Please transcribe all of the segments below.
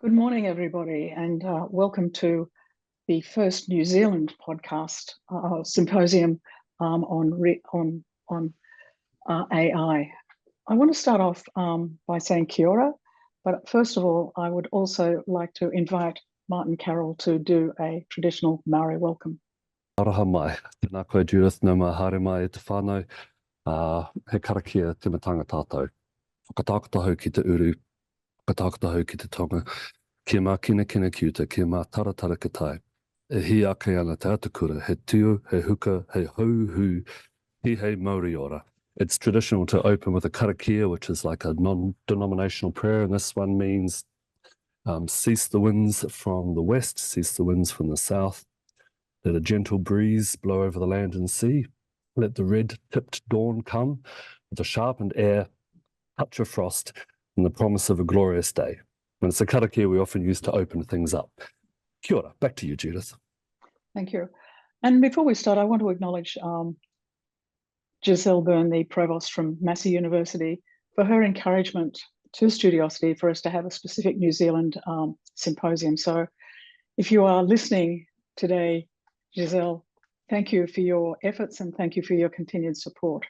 Good morning, everybody, and welcome to the first New Zealand podcast symposium on AI. I want to start off by saying kia ora, but first of all, I would also like to invite Martin Carroll to do a traditional Maori welcome. Araha mai, tēnā koe Judyth, nau mā haere mai e te whānau, he karakia te matanga tātou. Whakatākata hau ki te uru, whakatākata hau ki te tonga, kia mā kina kiuta, kia mā taratara ki tai. E hi ake ana te atakura, he tiu, he huka, he hauhu, hi hei Māori ora. It's traditional to open with a karakia, which is like a non-denominational prayer, and this one means cease the winds from the west, cease the winds from the south. Let a gentle breeze blow over the land and sea. Let the red-tipped dawn come with a sharpened air, touch of frost, and the promise of a glorious day. And it's a karakia we often use to open things up. Kia ora, back to you, Judyth. Thank you. And before we start, I want to acknowledge Giselle Byrne, the Provost from Massey University, for her encouragement to Studiosity for us to have a specific New Zealand symposium. So if you are listening today, Giselle, thank you for your efforts and thank you for your continued support.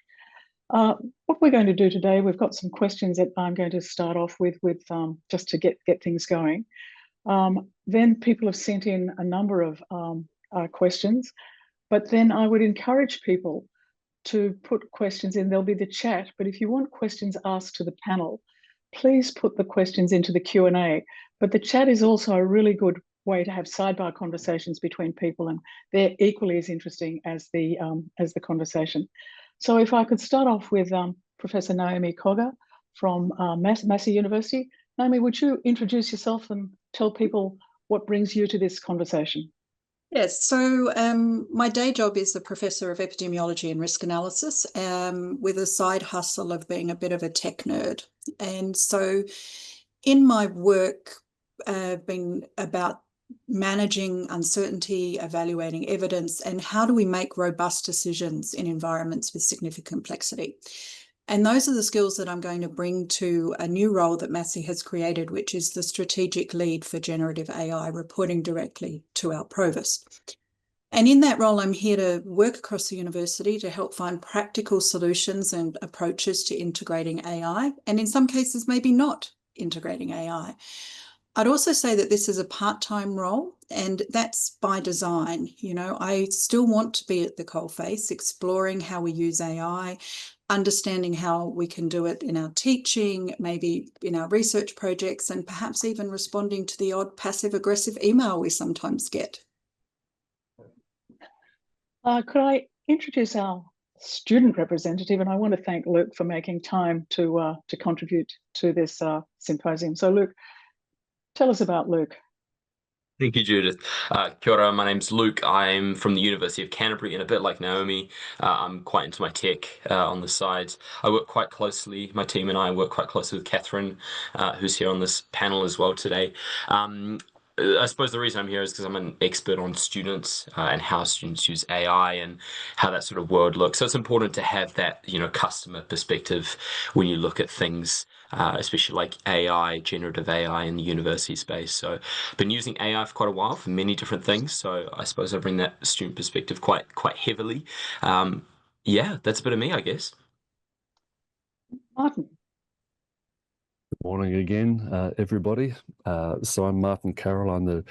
What we're going to do today, we've got some questions that I'm going to start off with just to get things going. Then people have sent in a number of questions, but then I would encourage people to put questions in. There'll be the chat, but if you want questions asked to the panel, please put the questions into the Q&A. But the chat is also a really good way to have sidebar conversations between people, and they're equally as interesting as the conversation. So if I could start off with Professor Naomi Cogger from Massey University. Naomi, would you introduce yourself and tell people what brings you to this conversation? Yes, so my day job is the Professor of Epidemiology and Risk Analysis, with a side hustle of being a bit of a tech nerd. And so in my work, been about managing uncertainty, evaluating evidence, and how do we make robust decisions in environments with significant complexity. And those are the skills that I'm going to bring to a new role that Massey has created, which is the strategic lead for generative AI, reporting directly to our Provost. And in that role, I'm here to work across the university to help find practical solutions and approaches to integrating AI, and in some cases, maybe not integrating AI. I'd also say that this is a part-time role, and that's by design. You know, I still want to be at the coalface, exploring how we use AI, understanding how we can do it in our teaching, maybe in our research projects, and perhaps even responding to the odd passive-aggressive email we sometimes get. Could I introduce our student representative? And I want to thank Luke for making time to contribute to this symposium. So Luke, tell us about Luke. Thank you, Judyth. Kia ora, my name's Luke. I'm from the University of Canterbury, and a bit like Naomi, I'm quite into my tech on the side. I work quite closely, my team and I work quite closely with Catherine, who's here on this panel as well today. I suppose the reason I'm here is because I'm an expert on students and how students use AI and how that sort of world looks. So it's important to have that, customer perspective when you look at things, especially like AI, generative AI in the university space. So I've been using AI for quite a while for many different things. So I suppose I bring that student perspective quite heavily. Yeah, that's a bit of me, I guess. Martin. Good morning again, everybody. So I'm Martin Carroll. I'm the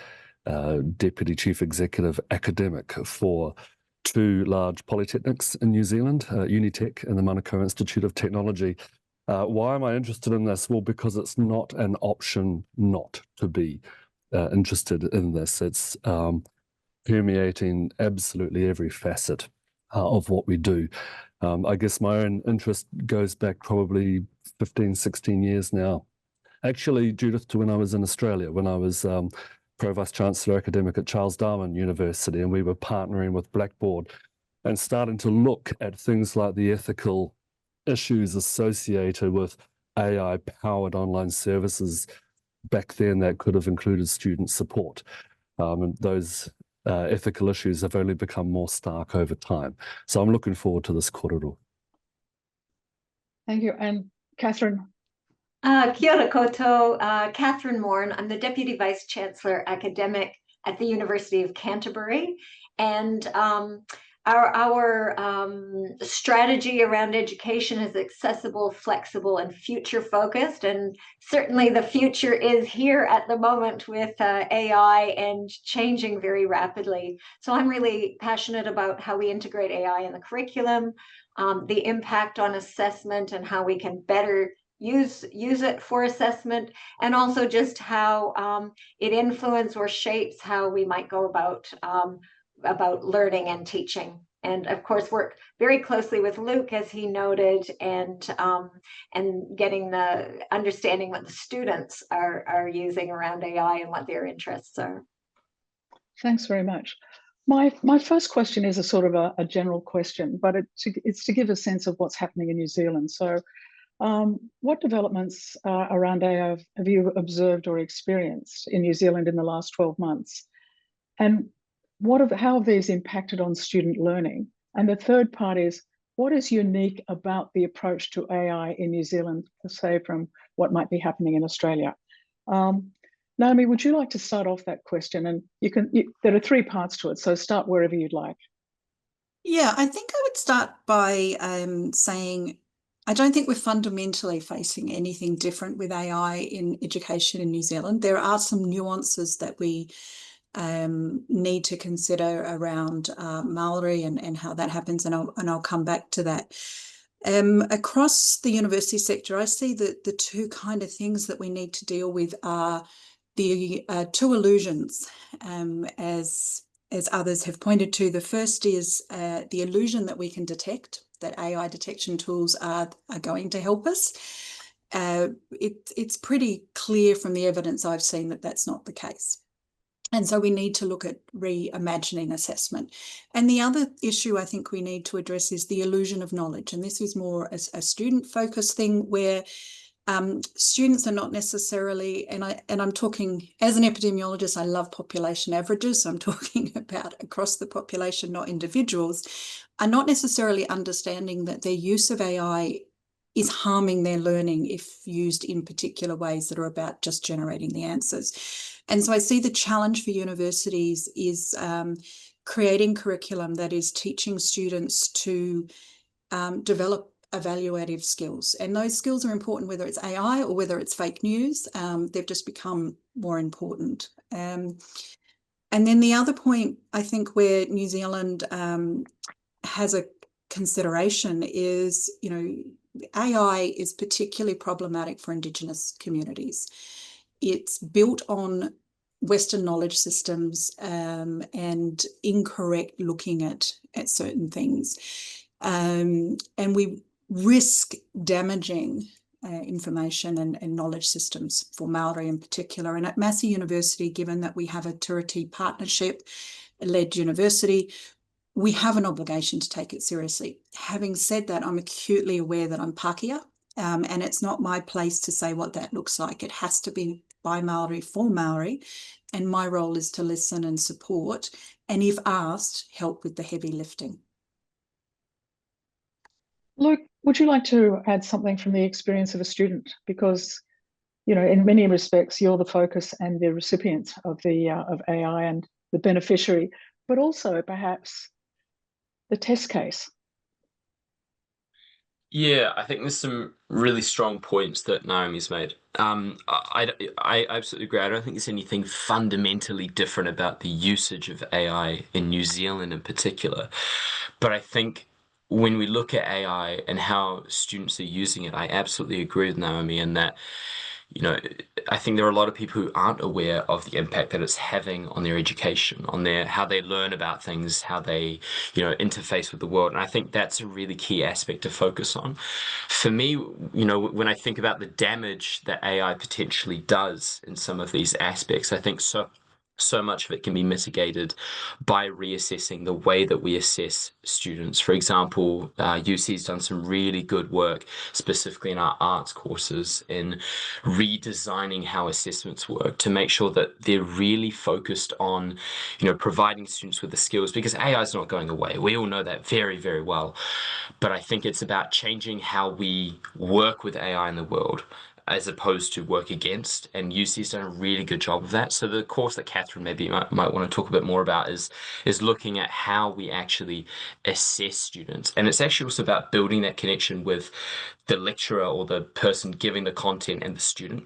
Deputy Chief Executive Academic for two large polytechnics in New Zealand, Unitec and the Manukau Institute of Technology. Why am I interested in this? Well, because it's not an option not to be interested in this. It's permeating absolutely every facet of what we do. I guess my own interest goes back probably 15, 16 years now. Actually, Judyth, to when I was in Australia, when I was Vice-Chancellor academic at Charles Darwin University, and we were partnering with Blackboard and starting to look at things like the ethical issues associated with AI-powered online services. Back then, that could have included student support. And those ethical issues have only become more stark over time. So I'm looking forward to this korero. Thank you. And Catherine? Kia ora koutou, Catherine Moran. I'm the Deputy Vice-Chancellor Academic at the University of Canterbury. And our strategy around education is accessible, flexible, and future-focused. And certainly the future is here at the moment with AI and changing very rapidly. So I'm really passionate about how we integrate AI in the curriculum, the impact on assessment, and how we can better use it for assessment, and also just how it influences or shapes how we might go about learning and teaching. And of course, work very closely with Luke, as he noted, and getting the understanding what the students are using around AI and what their interests are. Thanks very much. My first question is a sort of a general question, but it's to give a sense of what's happening in New Zealand. So what developments around AI have you observed or experienced in New Zealand in the last 12 months? And how have these impacted on student learning? And the third part is, what is unique about the approach to AI in New Zealand, say, from what might be happening in Australia? Naomi, would you like to start off that question? And there are three parts to it, so start wherever you'd like. Yeah, I think I would start by saying I don't think we're fundamentally facing anything different with AI in education in New Zealand. There are some nuances that we need to consider around Maori and how that happens, and I'll come back to that. Across the university sector, I see that the two kind of things that we need to deal with are the two illusions, as others have pointed to. The first is the illusion that we can detect, that AI detection tools are going to help us. It's pretty clear from the evidence I've seen that that's not the case. And so we need to look at reimagining assessment. And the other issue I think we need to address is the illusion of knowledge. And this is more a student-focused thing where students are not necessarily, and I'm talking as an epidemiologist, I love population averages, so I'm talking about across the population, not individuals, are not necessarily understanding that their use of AI is harming their learning if used in particular ways that are about just generating the answers. And so I see the challenge for universities is creating curriculum that is teaching students to develop evaluative skills. And those skills are important whether it's AI or whether it's fake news. They've just become more important. And then the other point, I think, where New Zealand has a consideration is, AI is particularly problematic for Indigenous communities. It's built on Western knowledge systems and incorrect looking at certain things. And we risk damaging information and knowledge systems for Maori in particular. And at Massey University, given that we have a Turiti partnership-led university, we have an obligation to take it seriously. Having said that, I'm acutely aware that I'm Pākehā, and it's not my place to say what that looks like. It has to be by Maori for Maori, and my role is to listen and support, and if asked, help with the heavy lifting. Luke, would you like to add something from the experience of a student? Because, in many respects, you're the focus and the recipient of AI and the beneficiary, but also perhaps the test case. Yeah, I think there's some really strong points that Naomi's made. I absolutely agree. I don't think there's anything fundamentally different about the usage of AI in New Zealand in particular. But I think when we look at AI and how students are using it, I absolutely agree with Naomi in that, I think there are a lot of people who aren't aware of the impact that it's having on their education, on how they learn about things, how they, interface with the world. And I think that's a really key aspect to focus on. For me, when I think about the damage that AI potentially does in some of these aspects, I think so much of it can be mitigated by reassessing the way that we assess students. For example, UC's done some really good work, specifically in our arts courses, in redesigning how assessments work to make sure that they're really focused on, providing students with the skills, because AI is not going away. We all know that very, very well. But I think it's about changing how we work with AI in the world. as opposed to work against, and UC's done a really good job of that. So the course that Catherine maybe might want to talk a bit more about is looking at how we actually assess students, and it's actually also about building that connection with the lecturer or the person giving the content and the student.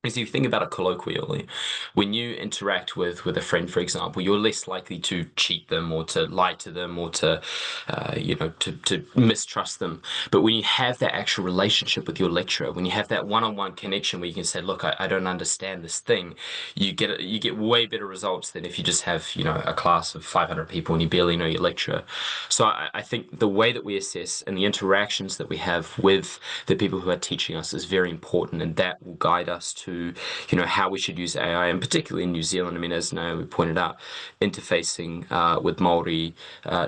Is if you think about it colloquially, when you interact with a friend, for example, you're less likely to cheat them or to lie to them or to, to mistrust them. But when you have that actual relationship with your lecturer, when you have that one-on-one connection where you can say, look, I don't understand this thing, you get way better results than if you just have, a class of 500 people and you barely know your lecturer. So I think the way that we assess and the interactions that we have with the people who are teaching us is very important, and that will guide us to how we should use AI, and particularly in New Zealand. I mean, as Naomi pointed out, interfacing with Māori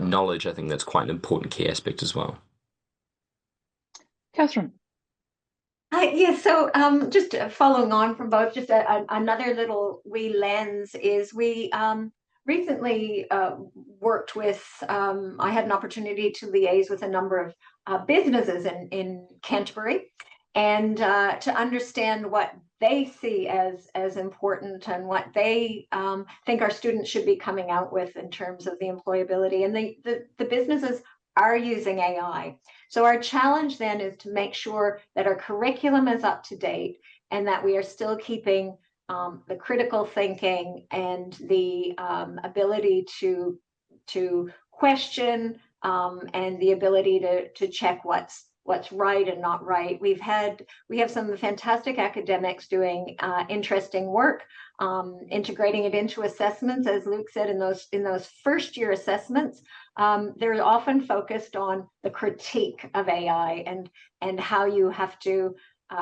knowledge, I think that's quite an important key aspect as well. Catherine. So just following on from both, just another little wee lens is we recently worked with, I had an opportunity to liaise with a number of businesses in Canterbury, and to understand what they see as important and what they think our students should be coming out with in terms of the employability. And the businesses are using AI. So our challenge then is to make sure that our curriculum is up to date and that we are still keeping the critical thinking and the ability to question and the ability to check what's right and not right. We have some fantastic academics doing interesting work, integrating it into assessments. As Luke said, in those first year assessments, they're often focused on the critique of AI and how you have to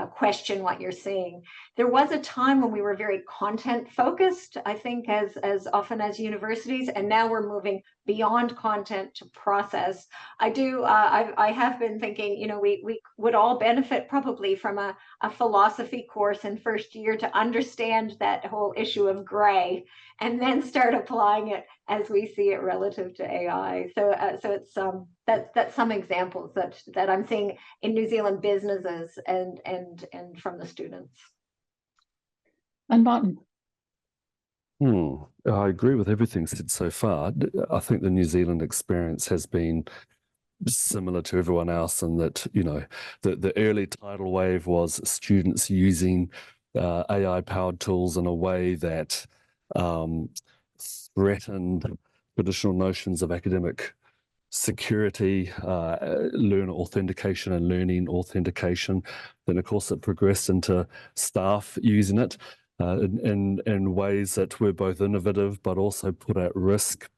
question what you're seeing. There was a time when we were very content focused, I think, as often as universities, and now we're moving beyond content to process. I have been thinking, we would all benefit probably from a philosophy course in first year to understand that whole issue of gray, and then start applying it as we see it relative to AI. So it's that's some examples that I'm seeing in New Zealand businesses and from the students. And Martin. I agree with everything said so far. I think the New Zealand experience has been similar to everyone else, in that, the early tidal wave was students using AI-powered tools in a way that threatened traditional notions of academic security, learner authentication and learning authentication. Then, of course, it progressed into staff using it in ways that were both innovative but also put at risk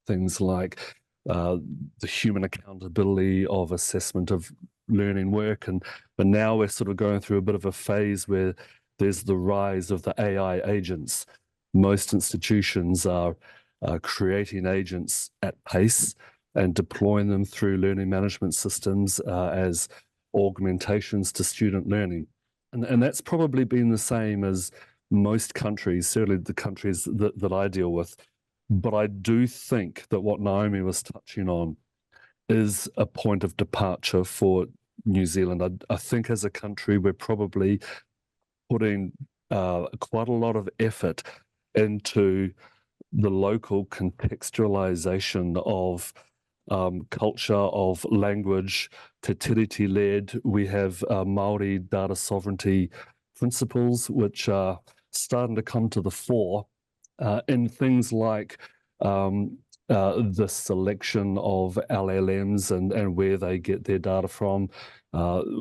things like the human accountability of assessment of learning work. But now we're sort of going through a bit of a phase where there's the rise of the AI agents. Most institutions are creating agents at pace and deploying them through learning management systems as augmentations to student learning. And that's probably been the same as most countries, certainly the countries that I deal with. But I do think that what Naomi was touching on is a point of departure for New Zealand. I think as a country, we're probably putting quite a lot of effort into the local contextualization of culture, of language, Te Tiriti-led. We have Māori data sovereignty principles, which are starting to come to the fore in things like the selection of LLMs and where they get their data from,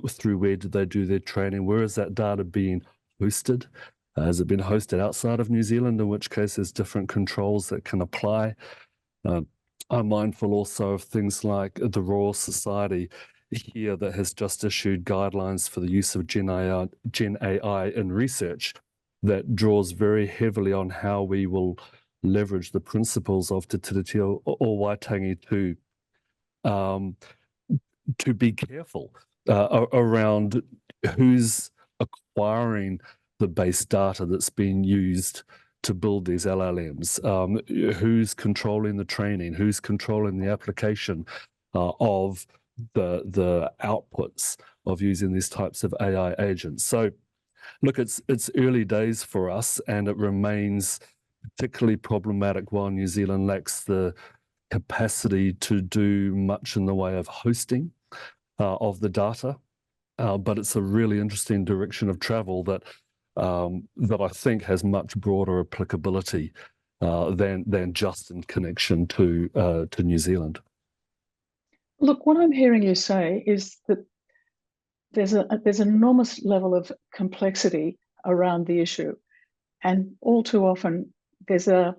through where did they do their training, where is that data being hosted? Has it been hosted outside of New Zealand, in which case there's different controls that can apply. I'm mindful also of things like the Royal Society here that has just issued guidelines for the use of GenAI in research that draws very heavily on how we will leverage the principles of Te Tiriti o Waitangi to be careful around who's acquiring the base data that's being used to build these LLMs, who's controlling the training, who's controlling the application of the outputs of using these types of AI agents. So Look, it's early days for us, and it remains particularly problematic while New Zealand lacks the capacity to do much in the way of hosting of the data. But it's a really interesting direction of travel that I think has much broader applicability than just in connection to New Zealand. Look, what I'm hearing you say is that there's an enormous level of complexity around the issue, and all too often there's a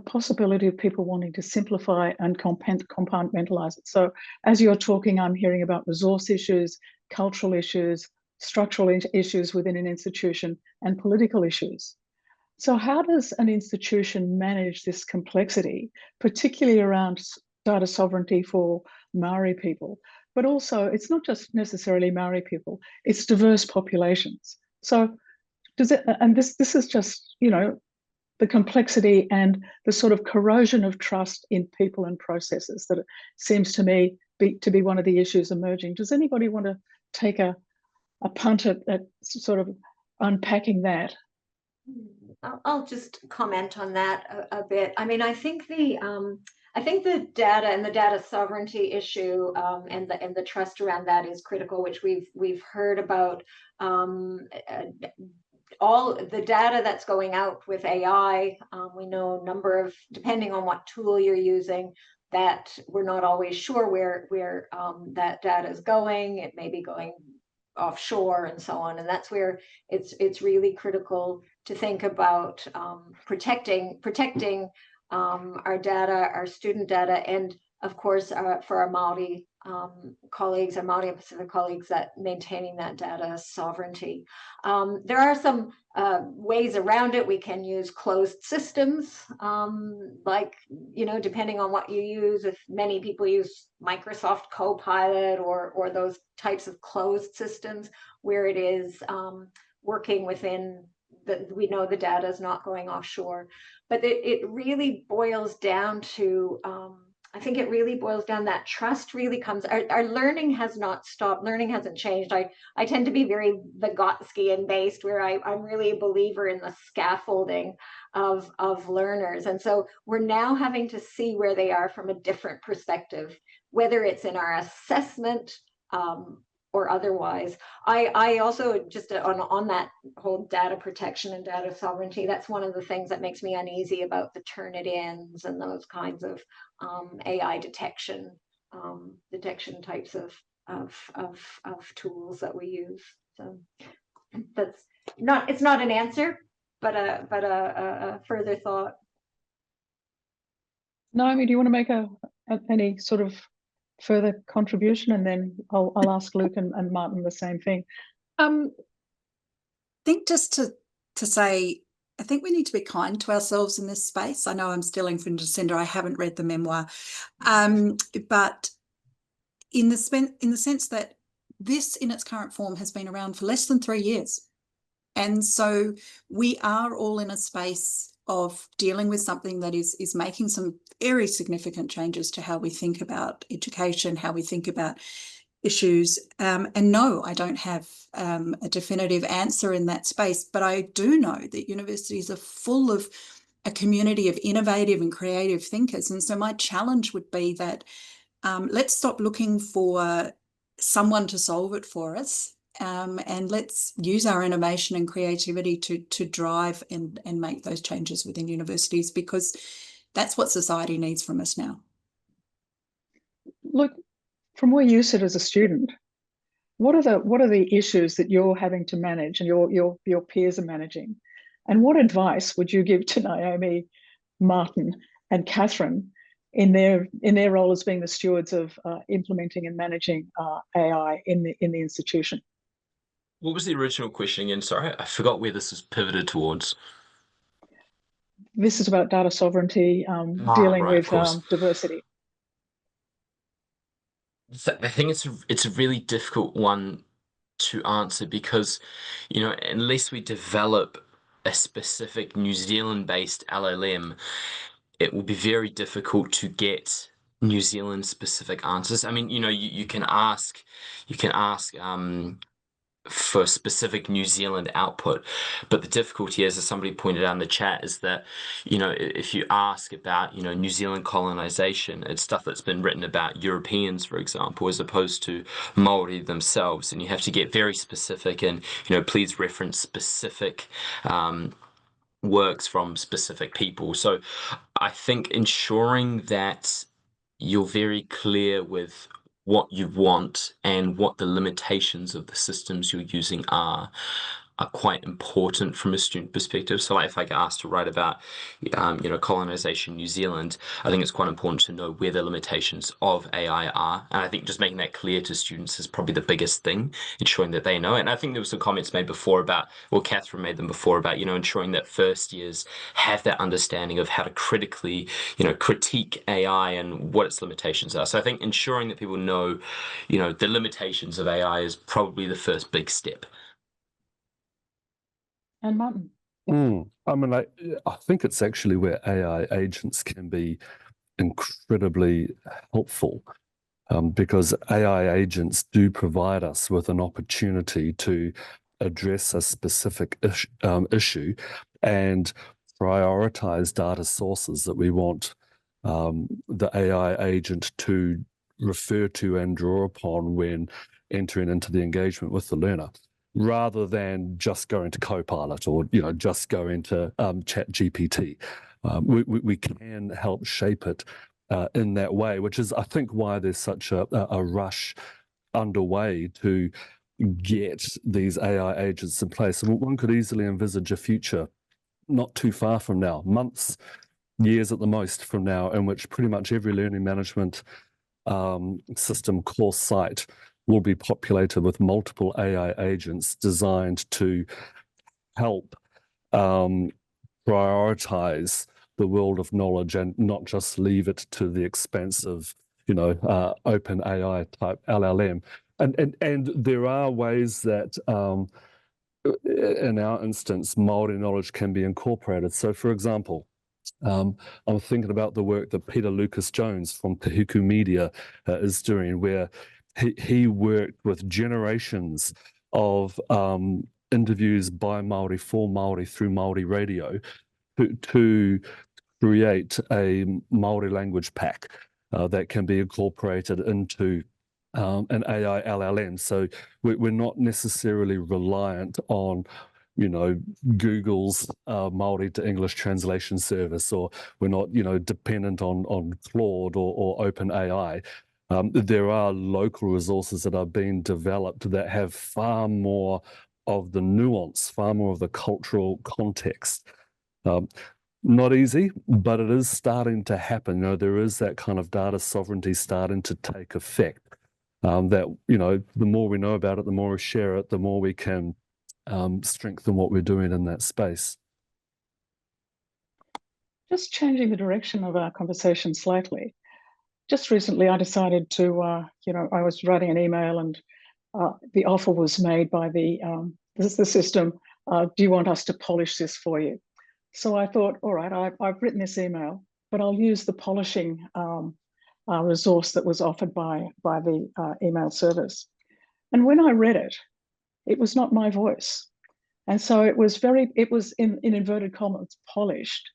possibility of people wanting to simplify and compartmentalize it. So as you're talking, I'm hearing about resource issues, cultural issues, structural issues within an institution, and political issues. So how does an institution manage this complexity, particularly around data sovereignty for Maori people? But also, it's not just necessarily Maori people, it's diverse populations. So does it, and this is just, you know, the complexity and the sort of corrosion of trust in people and processes that it seems to me to be one of the issues emerging. Does anybody want to take a punt at sort of unpacking that? I'll just comment on that a bit. I mean, I think the data and the data sovereignty issue and the trust around that is critical, which we've heard about. All the data that's going out with AI, we know a number of, depending on what tool you're using, that we're not always sure where that data is going. It may be going offshore and so on, and that's where it's really critical to think about protecting our data, our student data, and of course for our Māori colleagues, our Māori and Pacific colleagues, that maintaining that data sovereignty. There are some ways around it. We can use closed systems, like, you know, depending on what you use. If many people use Microsoft Copilot or those types of closed systems where it is working within we know the data is not going offshore. But it really boils down to I think it really boils down, that trust really comes, our learning has not stopped, learning hasn't changed. I tend to be very Vygotskian based, where I'm really a believer in the scaffolding of learners. And so we're now having to see where they are from a different perspective, whether it's in our assessment or otherwise. I also, just on that whole data protection and data sovereignty, that's one of the things that makes me uneasy about the Turnitin-ins and those kinds of AI detection types of tools that we use. So that's not, it's not an answer, but a further thought. Naomi, do you want to make any sort of further contribution, and then I'll ask Luke and Martin the same thing. I think just to say, I think we need to be kind to ourselves in this space. I know I'm stealing from Jacinda. I haven't read the memoir, but in the sense that this in its current form has been around for less than 3 years. And so we are all in a space of dealing with something that is making some very significant changes to how we think about education, how we think about issues. And no, I don't have a definitive answer in that space, but I do know that universities are full of a community of innovative and creative thinkers. And so my challenge would be that let's stop looking for someone to solve it for us. And let's use our innovation and creativity to drive and make those changes within universities, because that's what society needs from us now. Look, from where you sit as a student, what are the issues that you're having to manage and your peers are managing? And what advice would you give to Naomi, Martin, and Catherine in their role as being the stewards of implementing and managing AI in the institution? What was the original question again? Sorry, I forgot where this is pivoted towards. This is about data sovereignty, dealing right, with diversity. So I think it's a really difficult one to answer, because, you know, unless we develop a specific New Zealand-based LLM, it will be very difficult to get New Zealand-specific answers. I mean, you know, you can ask for specific New Zealand output. But the difficulty is, as somebody pointed out in the chat, is that, if you ask about, New Zealand colonization, it's stuff that's been written about Europeans, for example, as opposed to Maori themselves. And you have to get very specific and, please reference specific works from specific people. So I think ensuring that you're very clear with what you want and what the limitations of the systems you're using are quite important from a student perspective. So like if I get asked to write about, colonization New Zealand, I think it's quite important to know where the limitations of AI are. And I think just making that clear to students is probably the biggest thing, ensuring that they know it. And I think there were some comments made before about, well, Catherine made them before about, ensuring that first years have that understanding of how to critically, critique AI and what its limitations are. So I think ensuring that people know, the limitations of AI is probably the first big step. And Martin. I mean, I think it's actually where AI agents can be incredibly helpful, because AI agents do provide us with an opportunity to address a specific issue and prioritize data sources that we want the AI agent to refer to and draw upon when entering into the engagement with the learner, rather than just going to Copilot or just go into ChatGPT. We can help shape it in that way, which is, I think, why there's such a rush underway to get these AI agents in place. And one could easily envisage a future not too far from now, months, years at the most from now, in which pretty much every learning management system course site will be populated with multiple AI agents designed to help prioritize the world of knowledge and not just leave it to the expense of, open AI type LLM. And there are ways that, in our instance, Māori knowledge can be incorporated. So, for example, I'm thinking about the work that Peter Lucas-Jones from Te Huku Media is doing, where he worked with generations of interviews by Māori for Māori through Māori radio to create a Māori language pack that can be incorporated into an AI LLM. So we're not necessarily reliant on Google's Māori to English translation service, or we're not, dependent on Claude or OpenAI. There are local resources that are being developed that have far more of the nuance, far more of the cultural context. Not easy, but it is starting to happen. There is that kind of data sovereignty starting to take effect. That, the more we know about it, the more we share it, the more we can strengthen what we're doing in that space. Just changing the direction of our conversation slightly. Just recently, I decided to, I was writing an email, and the offer was made by the system. Do you want us to polish this for you? So I thought, all right, I've written this email, but I'll use the polishing resource that was offered by the email service. And when I read it, it was not my voice. And so it was in inverted commas, polished,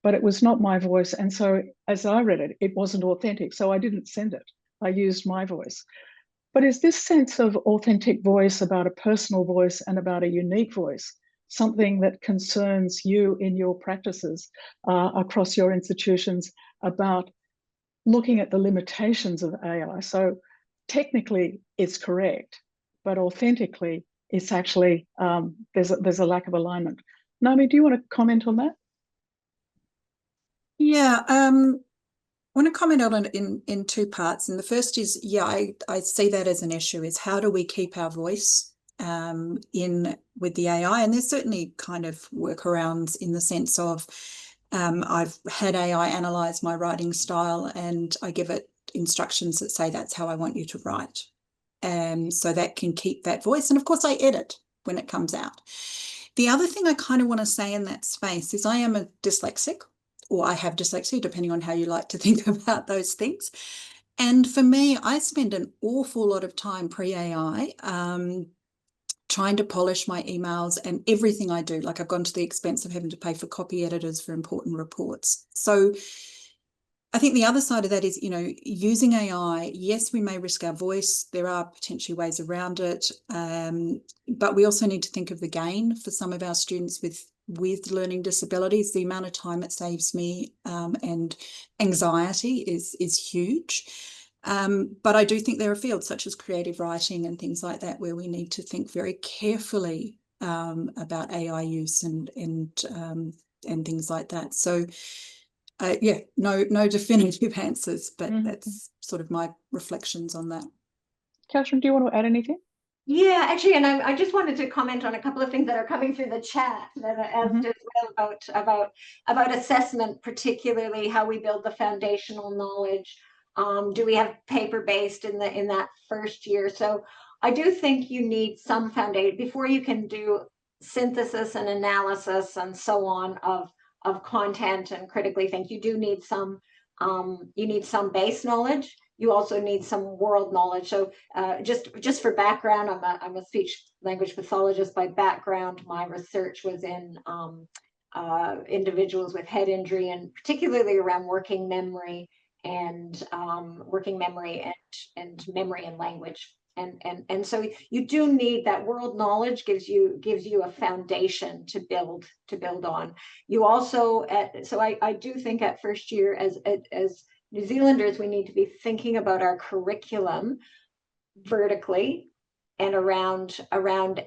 but it was not my voice. And so as I read it, it wasn't authentic. So I didn't send it. I used my voice. But is this sense of authentic voice, about a personal voice and about a unique voice, something that concerns you in your practices across your institutions, about looking at the limitations of AI? So technically it's correct, but authentically it's actually, there's a lack of alignment. Naomi, do you want to comment on that? Yeah, I want to comment on it in two parts. And the first is, I see that as an issue, is how do we keep our voice with the AI? And there's certainly kind of workarounds in the sense of I've had AI analyze my writing style, and I give it instructions that say that's how I want you to write. So that can keep that voice. And of course I edit when it comes out. The other thing I kind of want to say in that space is I am a dyslexic, or I have dyslexia, depending on how you like to think about those things. And for me, I spend an awful lot of time pre-AI trying to polish my emails and everything I do. Like I've gone to the expense of having to pay for copy editors for important reports. So I think the other side of that is, using AI, yes, we may risk our voice. There are potentially ways around it. But we also need to think of the gain for some of our students with learning disabilities. The amount of time it saves me and anxiety is huge. But I do think there are fields such as creative writing and things like that where we need to think very carefully about AI use and things like that. So no definitive answers, but that's sort of my reflections on that. Catherine, do you want to add anything? Yeah, actually, and I just wanted to comment on a couple of things that are coming through the chat that I asked as well about assessment, particularly how we build the foundational knowledge. Do we have paper-based in that first year? So I do think you need some foundation before you can do synthesis and analysis and so on of content and critically think. You do need some base knowledge. You also need some world knowledge. So just for background, I'm a speech language pathologist by background. My research was in individuals with head injury, and particularly around working memory and memory and language. And so you do need that world knowledge. Gives you a foundation to build on. You also so I do think at first year as New Zealanders, we need to be thinking about our curriculum vertically and around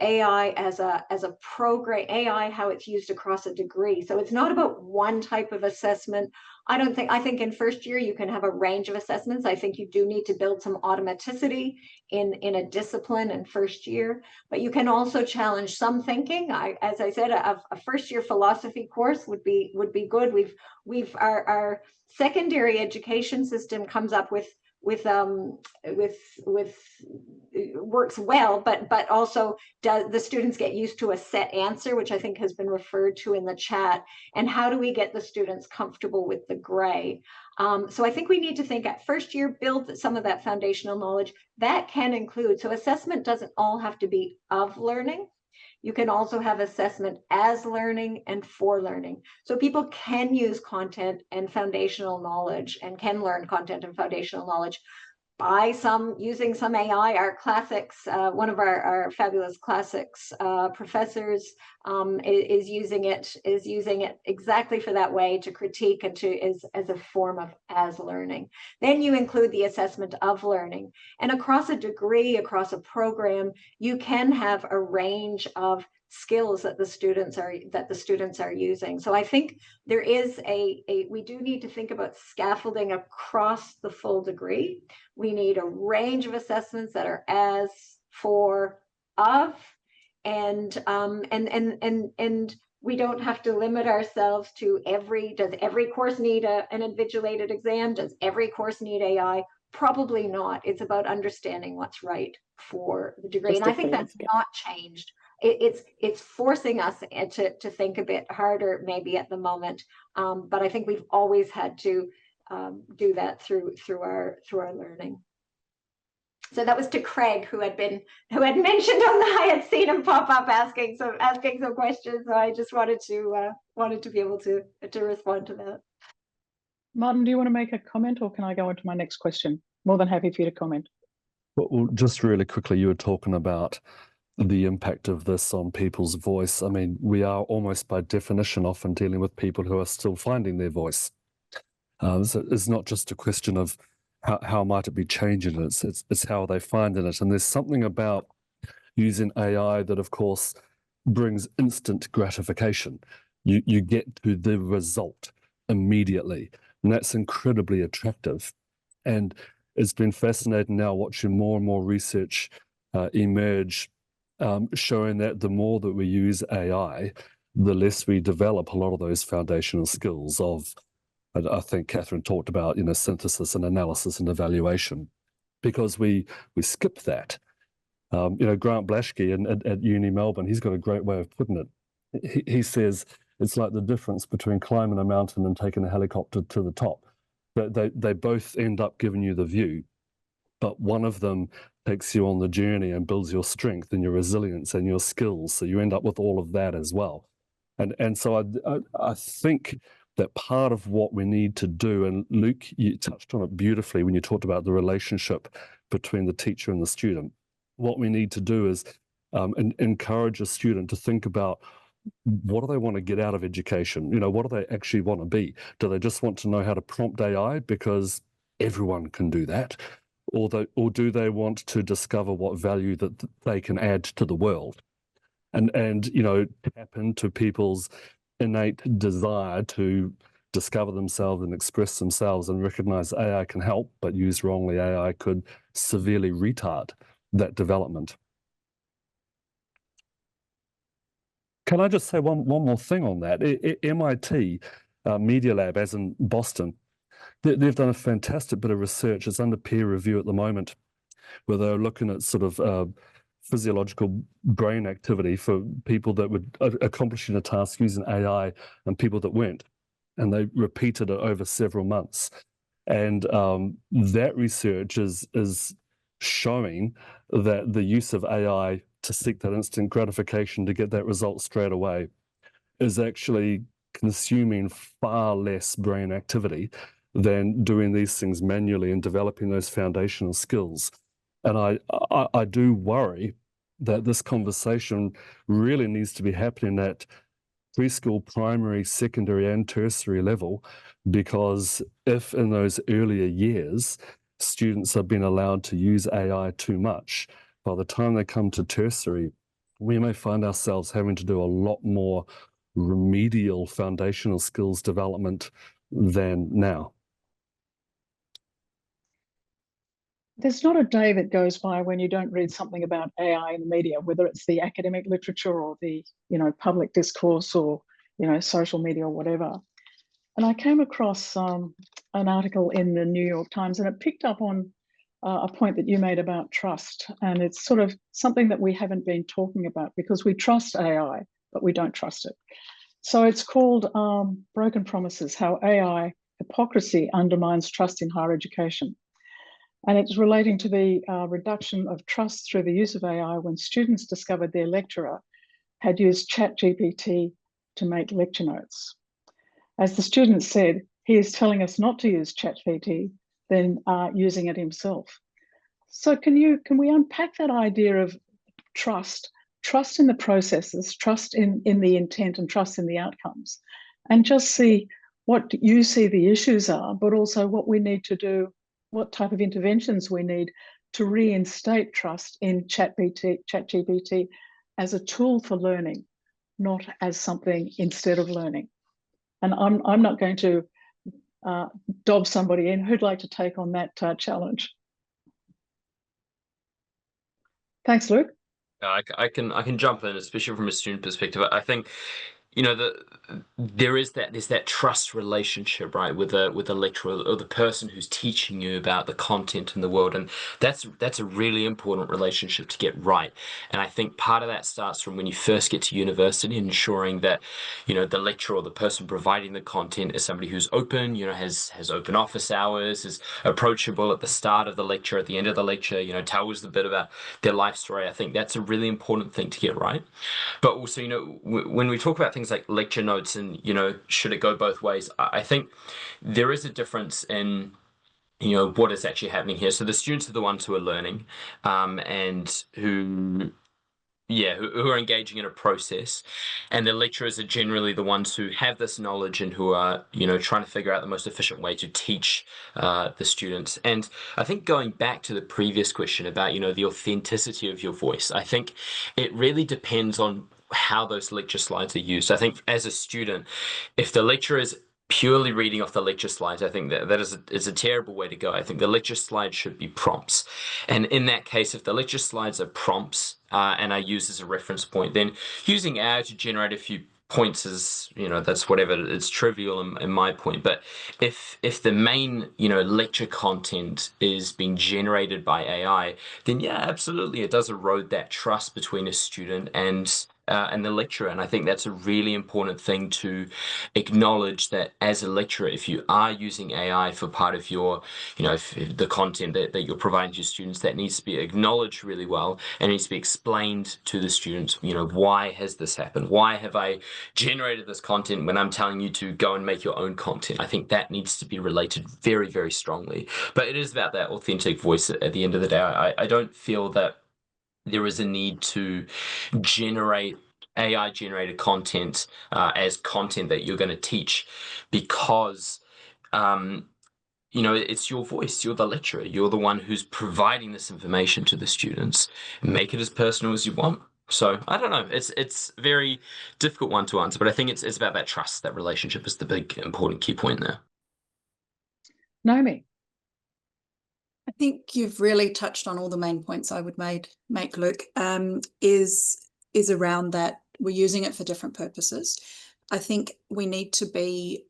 AI as a program, AI, how it's used across a degree. So it's not about one type of assessment. I think in first year you can have a range of assessments. I think you do need to build some automaticity in a discipline in first year, but you can also challenge some thinking. As I said, a first year philosophy course would be good. Our secondary education system comes up with works well, but also the students get used to a set answer, which I think has been referred to in the chat. And how do we get the students comfortable with the gray? So I think we need to think at first year, build some of that foundational knowledge. That can include, so assessment doesn't all have to be of learning. You can also have assessment as learning and for learning. So people can use content and foundational knowledge and can learn content and foundational knowledge by using some AI. Our classics, one of our fabulous classics professors is using it exactly for that way, to critique and as a form of as learning. Then you include the assessment of learning, and across a degree, across a program, you can have a range of skills that the students are using. So I think there is we do need to think about scaffolding across the full degree. We need a range of assessments that are as, for, of, and we don't have to limit ourselves to does every course need an invigilated exam? Does every course need AI? Probably not. It's about understanding what's right for the degree. And I think that's not changed. It's forcing us to think a bit harder maybe at the moment, but I think we've always had to do that through our learning. So that was to Craig, who had mentioned I had seen him pop up asking some questions. So I just wanted to be able to respond to that. Martin, do you want to make a comment, or can I go on to my next question? More than happy for you to comment. Well, just really quickly, you were talking about the impact of this on people's voice. I mean, we are almost by definition often dealing with people who are still finding their voice. So it's not just a question of how might it be changing it, it's how they find it. And there's something about using AI that, of course, brings instant gratification. You get to the result immediately, and that's incredibly attractive. And it's been fascinating now watching more and more research emerge, showing that the more that we use AI, the less we develop a lot of those foundational skills of, I think Catherine talked about, synthesis and analysis and evaluation, because we skip that. Grant Blaschke at Uni Melbourne, he's got a great way of putting it. He says it's like the difference between climbing a mountain and taking a helicopter to the top. They both end up giving you the view, but one of them takes you on the journey and builds your strength and your resilience and your skills. So you end up with all of that as well. And so I think that part of what we need to do, and Luke, you touched on it beautifully when you talked about the relationship between the teacher and the student. What we need to do is encourage a student to think about, what do they want to get out of education? You know, what do they actually want to be? Do they just want to know how to prompt AI because everyone can do that? Or do they want to discover what value that they can add to the world? And you know, tap into people's innate desire to discover themselves and express themselves, and recognize AI can help, but used wrongly, AI could severely retard that development. Can I just say one more thing on that? MIT Media Lab, as in Boston, they've done a fantastic bit of research. It's under peer review at the moment, where they're looking at sort of physiological brain activity for people that were accomplishing a task using AI and people that weren't. And they repeated it over several months. And that research is showing that the use of AI to seek that instant gratification, to get that result straight away, is actually consuming far less brain activity than doing these things manually and developing those foundational skills. And I do worry that this conversation really needs to be happening at preschool, primary, secondary, and tertiary level, because if in those earlier years students have been allowed to use AI too much, by the time they come to tertiary, we may find ourselves having to do a lot more remedial foundational skills development than now. There's not a day that goes by when you don't read something about AI in the media, whether it's the academic literature or the, you know, public discourse or, you know, social media or whatever. And I came across an article in the New York Times, and it picked up on a point that you made about trust. And it's sort of something that we haven't been talking about, because we trust AI, but we don't trust it. So it's called Broken Promises: How AI Hypocrisy Undermines Trust in Higher Education. And it's relating to the reduction of trust through the use of AI when students discovered their lecturer had used ChatGPT to make lecture notes. As the student said, he is telling us not to use ChatGPT, then using it himself. So can we unpack that idea of trust in the processes, trust in the intent, and trust in the outcomes, and just see what you see the issues are, but also what we need to do, what type of interventions we need to reinstate trust in ChatGPT as a tool for learning, not as something instead of learning. And I'm not going to dob somebody in. Who'd like to take on that challenge? Thanks, Luke. I can jump in, especially from a student perspective. I think, you know, there's that trust relationship, right, with the lecturer or the person who's teaching you about the content in the world, and that's a really important relationship to get right. And I think part of that starts from when you first get to university, ensuring that, you know, the lecturer or the person providing the content is somebody who's open, you know, has open office hours, is approachable at the start of the lecture, at the end of the lecture, you know, tells a bit about their life story. I think that's a really important thing to get right. But also, you know, when we talk about things like lecture notes and, you know, should it go both ways, I think there is a difference in, you know, what is actually happening here. So the students are the ones who are learning, and who are engaging in a process, and the lecturers are generally the ones who have this knowledge and who are, you know, trying to figure out the most efficient way to teach the students. And I think going back to the previous question about, you know, the authenticity of your voice, I think it really depends on how those lecture slides are used. I think as a student, if the lecturer is purely reading off the lecture slides, I think that is a terrible way to go. I think the lecture slides should be prompts. And in that case, if the lecture slides are prompts and are used as a reference point, then using AI to generate a few points is, you know, that's whatever, it's trivial in my point. But if the main, you know, lecture content is being generated by AI, then yeah, absolutely, it does erode that trust between a student and and the lecturer. And I think that's a really important thing to acknowledge, that as a lecturer, if you are using AI for part of your, if the content that you're providing to your students, that needs to be acknowledged really well, and needs to be explained to the students, why has this happened? Why have I generated this content when I'm telling you to go and make your own content? I think that needs to be related very, very strongly. But it is about that authentic voice at the end of the day. I don't feel that there is a need to generate AI-generated content as content that you're going to teach, because it's your voice. You're the lecturer. You're the one who's providing this information to the students. Make it as personal as you want. So I don't know. It's a very difficult one to answer, but I think it's about that trust. That relationship is the big, important key point there. Naomi. I think you've really touched on all the main points I would make, Luke, is around that we're using it for different purposes. I think we need to be,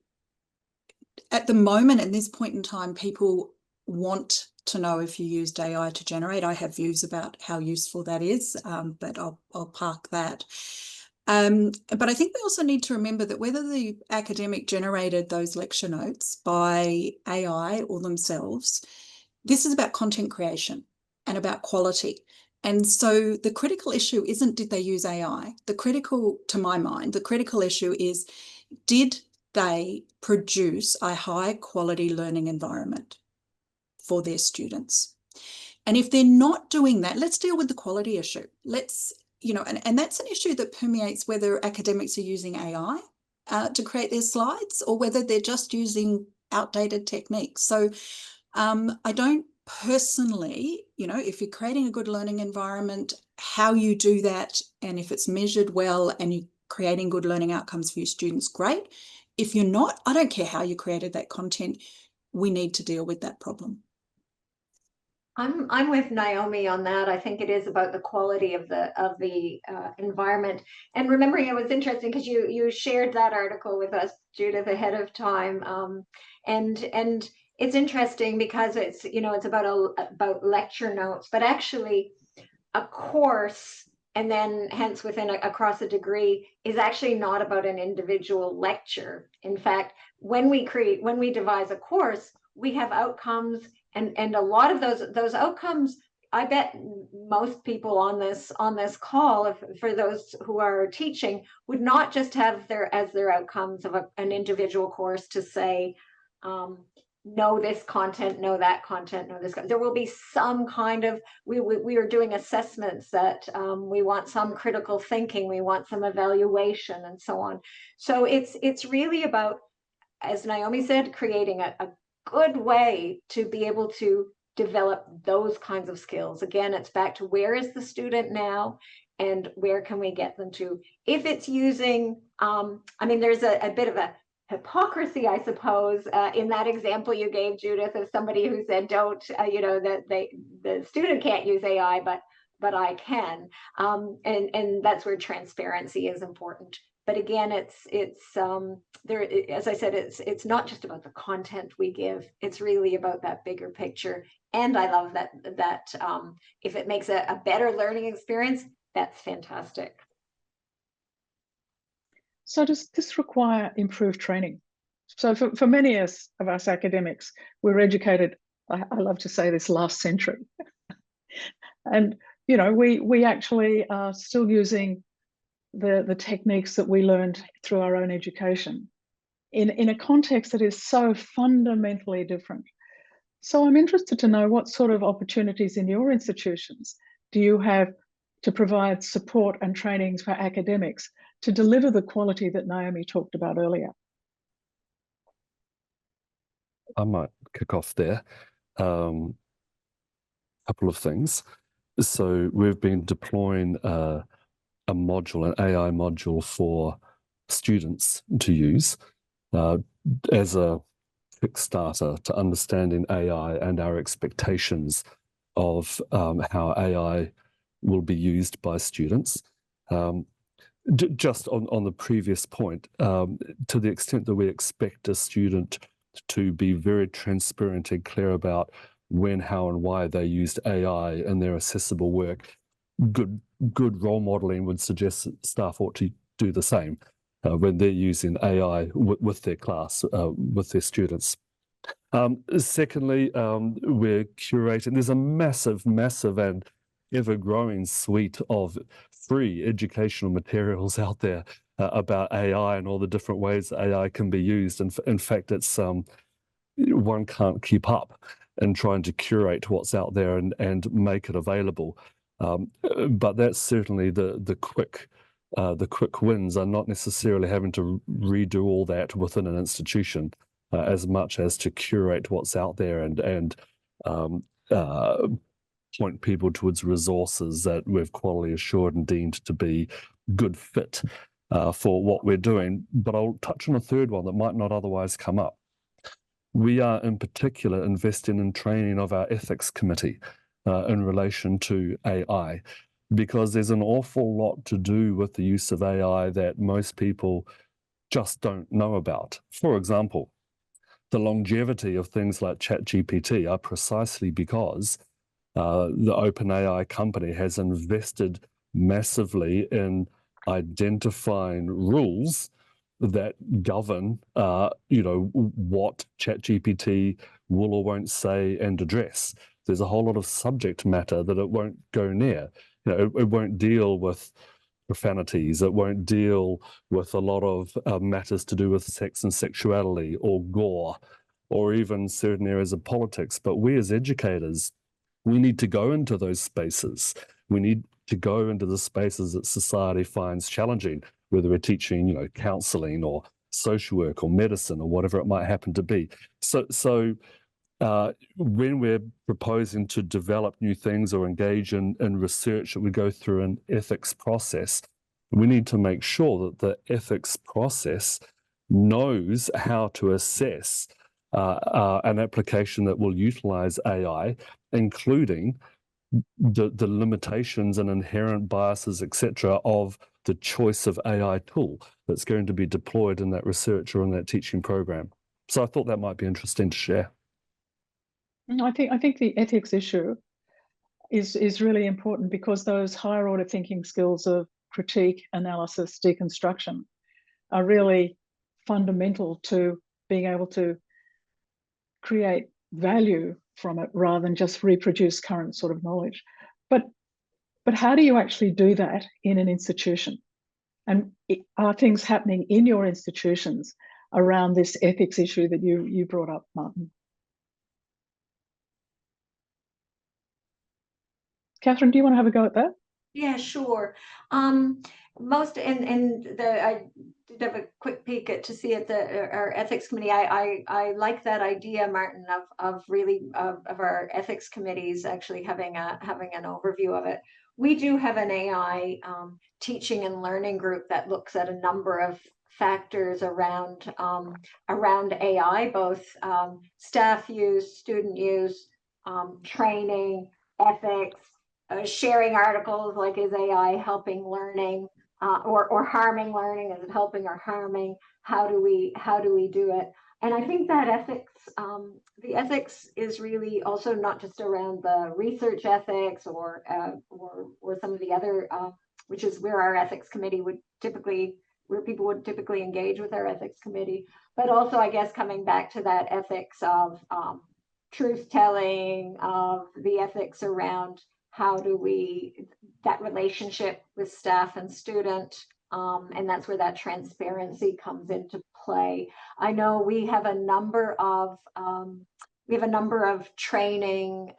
at the moment, at this point in time, people want to know if you used AI to generate. I have views about how useful that is, but I'll park that. But I think we also need to remember that whether the academic generated those lecture notes by AI or themselves, this is about content creation and about quality. And so the critical issue isn't did they use AI? To my mind, the critical issue is, did they produce a high quality learning environment for their students? And if they're not doing that, let's deal with the quality issue. And that's an issue that permeates whether academics are using AI to create their slides or whether they're just using outdated techniques. So I don't personally, if you're creating a good learning environment, how you do that, and if it's measured well and you're creating good learning outcomes for your students, great. If you're not, I don't care how you created that content, we need to deal with that problem. I'm with Naomi on that. I think it is about the quality of the environment. And remembering, it was interesting because you shared that article with us, Judyth, ahead of time. And it's interesting because it's about lecture notes, but actually a course, and then hence across a degree, is actually not about an individual lecture. In fact, when we devise a course, we have outcomes, and a lot of those outcomes, I bet most people on this call, for those who are teaching, would not just have their outcomes of an individual course to say, know this content, know that content, know this. There will be some kind of, we are doing assessments that we want some critical thinking, we want some evaluation, and so on. So it's really about, as Naomi said, creating a good way to be able to develop those kinds of skills. Again, it's back to where is the student now and where can we get them to. If it's using, there's a bit of a hypocrisy, I suppose, in that example you gave, Judyth, of somebody who said, that the student can't use AI, but I can. And that's where transparency is important. But again, it's there, as I said, it's not just about the content we give. It's really about that bigger picture. And I love that if it makes a better learning experience, that's fantastic. So does this require improved training? So for many of us academics, we're educated, I love to say this, last century. And, we actually are still using the techniques that we learned through our own education in a context that is so fundamentally different. So I'm interested to know what sort of opportunities in your institutions do you have to provide support and trainings for academics to deliver the quality that Naomi talked about earlier? I might kick off there. Couple of things. So we've been deploying a module, an AI module for students to use as a kickstarter to understanding AI and our expectations of how AI will be used by students. Just on the previous point, to the extent that we expect a student to be very transparent and clear about when, how, and why they used AI in their accessible work, good role modeling would suggest that staff ought to do the same when they're using AI with their class, with their students. Secondly, we're curating. There's a massive and ever-growing suite of free educational materials out there about AI and all the different ways that AI can be used. And in fact, it's one can't keep up in trying to curate what's out there and make it available. But that's certainly the quick wins are not necessarily having to redo all that within an institution, as much as to curate what's out there and point people towards resources that we've quality assured and deemed to be good fit for what we're doing. But I'll touch on a third one that might not otherwise come up. We are in particular investing in training of our ethics committee in relation to AI, because there's an awful lot to do with the use of AI that most people just don't know about. For example, the longevity of things like ChatGPT are precisely because the OpenAI company has invested massively in identifying rules that govern, what ChatGPT will or won't say and address. There's a whole lot of subject matter that it won't go near. It won't deal with profanities. It won't deal with a lot of matters to do with sex and sexuality or gore or even certain areas of politics. But we as educators, we need to go into those spaces. We need to go into the spaces that society finds challenging, whether we're teaching, counseling or social work or medicine or whatever it might happen to be. So when we're proposing to develop new things or engage in research that we go through an ethics process, we need to make sure that the ethics process knows how to assess an application that will utilize AI, including the limitations and inherent biases, etc., of the choice of AI tool that's going to be deployed in that research or in that teaching program. So I thought that might be interesting to share. I think the ethics issue is really important, because those higher order thinking skills of critique, analysis, deconstruction are really fundamental to being able to create value from it rather than just reproduce current sort of knowledge. But how do you actually do that in an institution? And are things happening in your institutions around this ethics issue that you brought up, Martin? Catherine, do you want to have a go at that? Yeah, sure. I did have a quick peek to see at our ethics committee. I like that idea, Martin, of our ethics committees actually having an overview of it. We do have an AI teaching and learning group that looks at a number of factors around AI, both staff use, student use, training, ethics. Sharing articles, like, is AI helping learning or harming learning? Is it helping or harming? How do we do it? And I think that the ethics is really also not just around the research ethics or some of the other, which is where our ethics committee where people would typically engage with our ethics committee, but also, I guess, coming back to that ethics of truth telling, of the ethics around how do that relationship with staff and student, and that's where that transparency comes into play. I know we have a number of training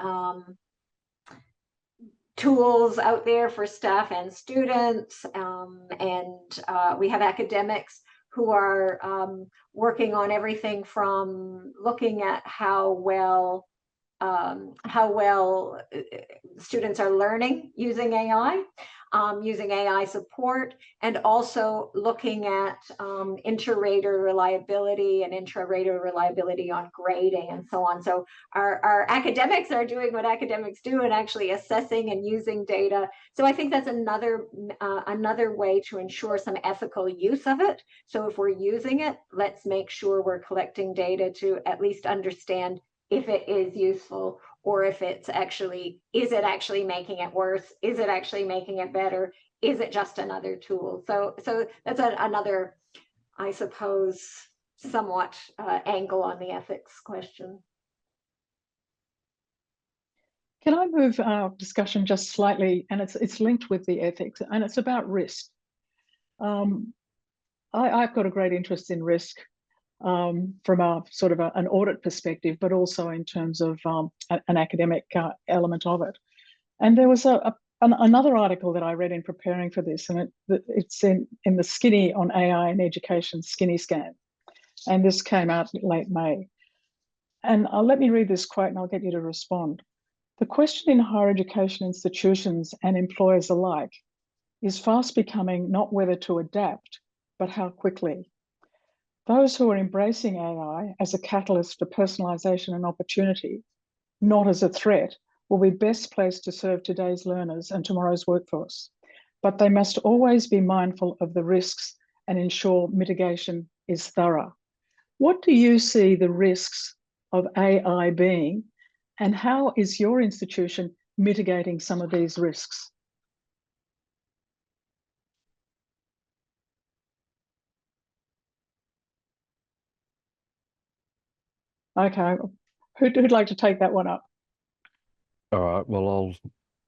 tools out there for staff and students, and we have academics who are working on everything from looking at how well students are learning using AI support, and also looking at inter-rater reliability and intra-rater reliability on grading and so on. So our academics are doing what academics do and actually assessing and using data. So I think that's another way to ensure some ethical use of it. So if we're using it, let's make sure we're collecting data to at least understand if it is useful, or if it's actually, is it actually making it worse? Is it actually making it better? Is it just another tool? So that's another, I suppose, somewhat angle on the ethics question. Can I move our discussion just slightly, and it's linked with the ethics, and it's about risk. I've got a great interest in risk from a sort of an audit perspective, but also in terms of an academic element of it. And there was another article that I read in preparing for this, and it's in the Skinny on AI and Education Skinny Scan. And this came out late May. And let me read this quote and I'll get you to respond. The question in higher education institutions and employers alike is fast becoming not whether to adapt, but how quickly. Those who are embracing AI as a catalyst for personalisation and opportunity, not as a threat, will be best placed to serve today's learners and tomorrow's workforce. But they must always be mindful of the risks and ensure mitigation is thorough. What do you see the risks of AI being, and how is your institution mitigating some of these risks? Okay, who'd like to take that one up? All right, well,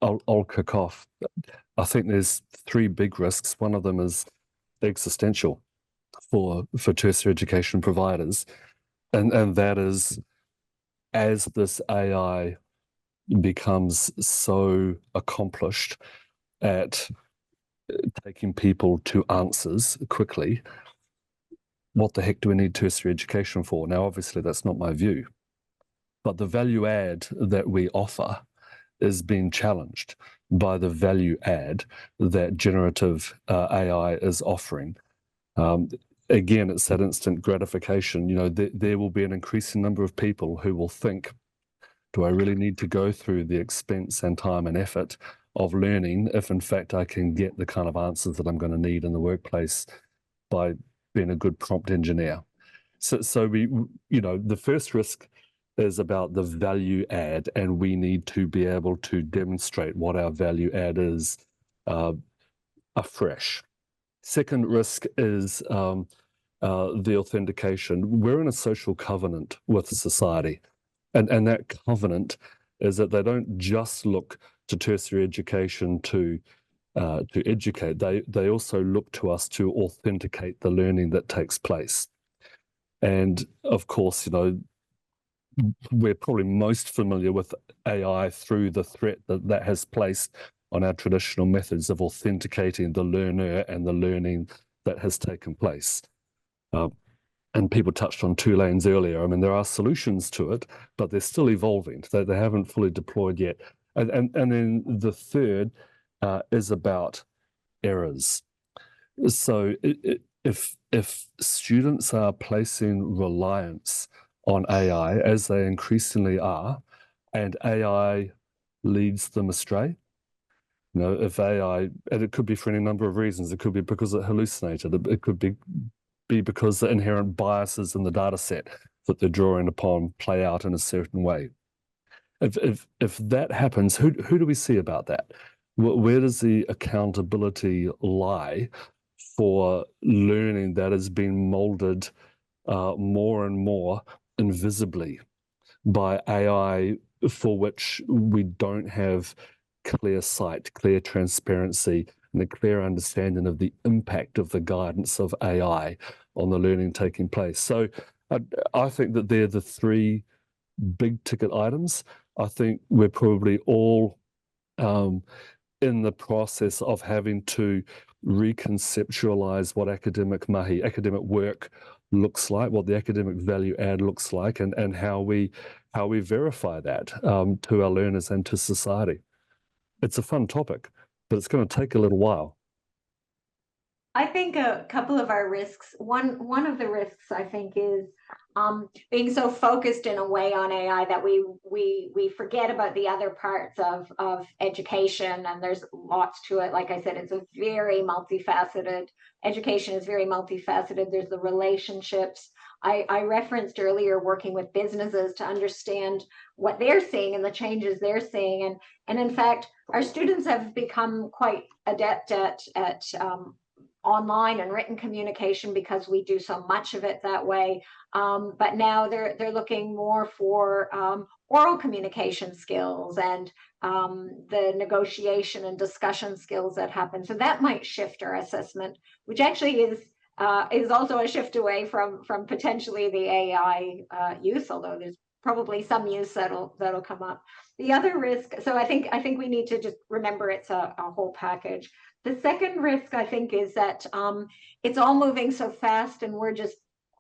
I'll kick off. I think there's three big risks. One of them is existential for tertiary education providers, and that is, as this AI becomes so accomplished at taking people to answers quickly, what the heck do we need tertiary education for? Now, obviously, that's not my view, but the value add that we offer is being challenged by the value add that generative AI is offering. Again, it's that instant gratification. You know, there will be an increasing number of people who will think, do I really need to go through the expense and time and effort of learning if in fact I can get the kind of answers that I'm going to need in the workplace by being a good prompt engineer? So we, you know, the first risk is about the value add, and we need to be able to demonstrate what our value add is afresh. Second risk is the authentication. We're in a social covenant with society, and that covenant is that they don't just look to tertiary education to educate. They also look to us to authenticate the learning that takes place. And of course, you know, we're probably most familiar with AI through the threat that has placed on our traditional methods of authenticating the learner and the learning that has taken place. And people touched on 2 lanes earlier. I mean, there are solutions to it, but they're still evolving. They haven't fully deployed yet. And then the third is about errors. So if students are placing reliance on AI, as they increasingly are, and AI leads them astray, you know, if AI, and it could be for any number of reasons, it could be because it hallucinated, it could be because the inherent biases in the data set that they're drawing upon play out in a certain way. If that happens, who do we see about that? Where does the accountability lie for learning that is being molded more and more invisibly by AI, for which we don't have clear sight, clear transparency, and a clear understanding of the impact of the guidance of AI on the learning taking place? So I think that they're the 3 big ticket items. I think we're probably all in the process of having to reconceptualize what academic work looks like, what the academic value add looks like, and how we verify that to our learners and to society. It's a fun topic, but it's going to take a little while. I think a couple of our risks, one of the risks I think is being so focused in a way on AI that we forget about the other parts of education, and there's lots to it. Like I said, it's a very multifaceted, education is very multifaceted. There's the relationships I referenced earlier working with businesses to understand what they're seeing and the changes they're seeing. And in fact, our students have become quite adept at online and written communication because we do so much of it that way. But now they're looking more for oral communication skills and the negotiation and discussion skills that happen. So that might shift our assessment, which actually is also a shift away from potentially the AI use, although there's probably some use that'll come up. The other risk, so I think we need to just remember it's a whole package. The second risk, I think, is that it's all moving so fast and we're just